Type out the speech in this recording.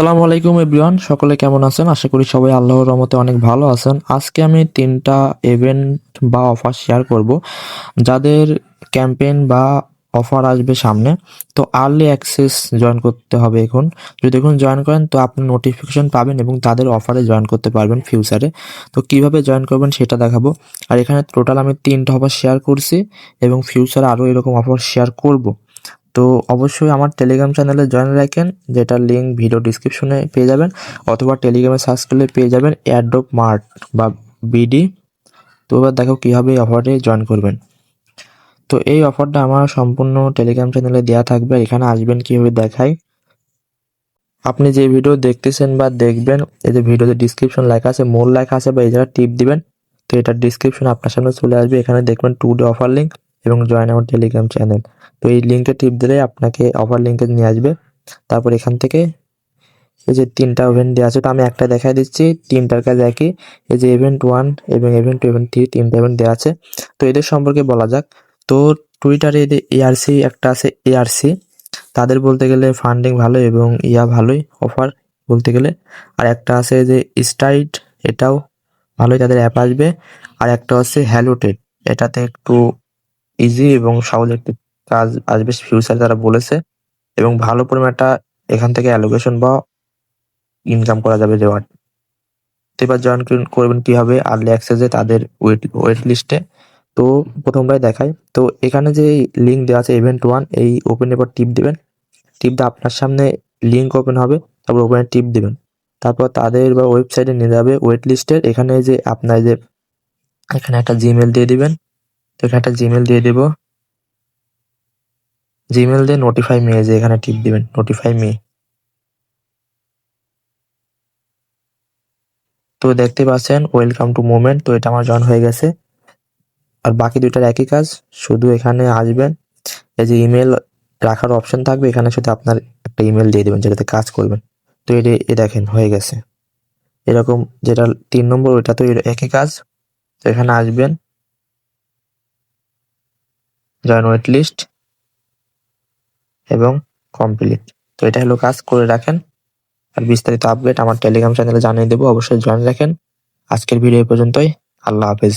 আসসালামু আলাইকুম এভরিওয়ান, সকলে কেমন আছেন? আশা করি সবাই আল্লাহর রহমতে অনেক ভালো আছেন। আজকে আমি ৩টা ইভেন্ট বা অফার শেয়ার করব যাদের ক্যাম্পেইন বা অফার আসবে সামনে। তো আর্লি অ্যাক্সেস জয়েন করতে হবে এখন। যদি এখন জয়েন করেন তো আপনি নোটিফিকেশন পাবেন এবং তাদের অফারে জয়েন করতে পারবেন ফিউচারে। তো কিভাবে জয়েন করবেন সেটা দেখাবো। আর এখানে টোটাল আমি ৩টা অফার শেয়ার করছি এবং ফিউচারে আরও এরকম অফার শেয়ার করব। তো অবশ্যই আমার টেলিগ্রাম চ্যানেলে জয়েন রাখেন, যেটার লিঙ্ক ভিডিও ডিসক্রিপশনে পেয়ে যাবেন, অথবা টেলিগ্রামে সার্চ করলে পেয়ে যাবেন অ্যাডোব মার্ট বা বিডি। তো এবার দেখো কীভাবে এই অফারে জয়েন করবেন। তো এই অফারটা আমার সম্পূর্ণ টেলিগ্রাম চ্যানেলে দেওয়া থাকবে। এখানে আসবেন কীভাবে দেখাই। আপনি যে ভিডিও দেখতেছেন বা দেখবেন, এই যে ভিডিওতে ডিসক্রিপশন লেখা আছে, মোর লেখা আছে, বা এই জায়গায় টিপ দিবেন। তো এটার ডিসক্রিপশন আপনার সামনে চলে আসবে। এখানে দেখবেন টুডে অফার লিঙ্ক এবং জয়েন আওয়ার টেলিগ্রাম চ্যানেল। তো এই লিঙ্কে টিপ দিলে আপনাকে অফার লিঙ্কে নিয়ে আসবে। তারপর এখান থেকে এই যে 3টা ইভেন্ট দেওয়া আছে, তো আমি একটা দেখাই দিচ্ছি। 3টার কাজ একই। এই যে ইভেন্ট 1 এবং ইভেন্ট 2, ইভেন্ট 3, 3টা ইভেন্ট দেওয়া আছে। তো এদের সম্পর্কে বলা যাক। তো টুইটারে এদের এআরসি একটা আছে, এআরসি তাদের বলতে গেলে ফান্ডিং ভালো এবং ভালোই অফার বলতে গেলে। আর একটা আছে যে স্ট্রাইড, এটাও ভালোই, তাদের অ্যাপ আসবে। আর একটা হচ্ছে হ্যালোটেড, এটাতে একটু ইজি এবং সহজ একটি কাজ আসবে ফিউচার তারা বলেছে, এবং ভালো পরিমাণ একটা এখান থেকে অ্যালোকেশন বা ইনকাম করা যাবে রেওয়ার্ড। তো এবার জয়েন করবেন কিভাবে আর্লি অ্যাক্সেসে তাদের ওয়েট লিস্টে। তো প্রথমটাই দেখাই। তো এখানে যে লিঙ্ক দেওয়া আছে ইভেন্ট 1, এই ওপেনের পর টিপ দিবেন। টিপ দিয়ে আপনার সামনে লিঙ্ক ওপেন হবে, তারপর ওপেনে টিপ দিবেন। তারপর তাদের বা ওয়েবসাইটে নিয়ে যাবে ওয়েট লিস্টের। এখানে যে আপনার যে এখানে একটা জিমেল দিয়ে দিবেন। তো এখানে একটা জিমেল দিয়ে দেব। জিমেল দিয়ে নোটিফাই মি, যে এখানে টিপ দিবেন নোটিফাই মি। তো দেখতে পাচ্ছেন ওয়েলকাম টু মুভমেন্ট। তো এটা আমার জয়েন হয়ে গেছে। আর বাকি দুইটার একই কাজ, শুধু এখানে আসবেন, এই যে ইমেল রাখার অপশন থাকবে, এখানে শুধু আপনার একটা ইমেল দিয়ে দেবেন যেটাতে কাজ করবেন। তো এ দেখেন হয়ে গেছে। এরকম যেটা 3 নম্বর, ওইটা তো একই কাজ। তো এখানে আসবেন, জয়েন ওয়েট লিস্ট এবং কমপ্লিট। তো এটা হলো কাজ, করে রাখেন। আর বিস্তারিত আপডেট আমার টেলিগ্রাম চ্যানেলে জানিয়ে দেবো, অবশ্যই জয়েন রাখেন। আজকের ভিডিও এই পর্যন্তই। আল্লাহ হাফেজ।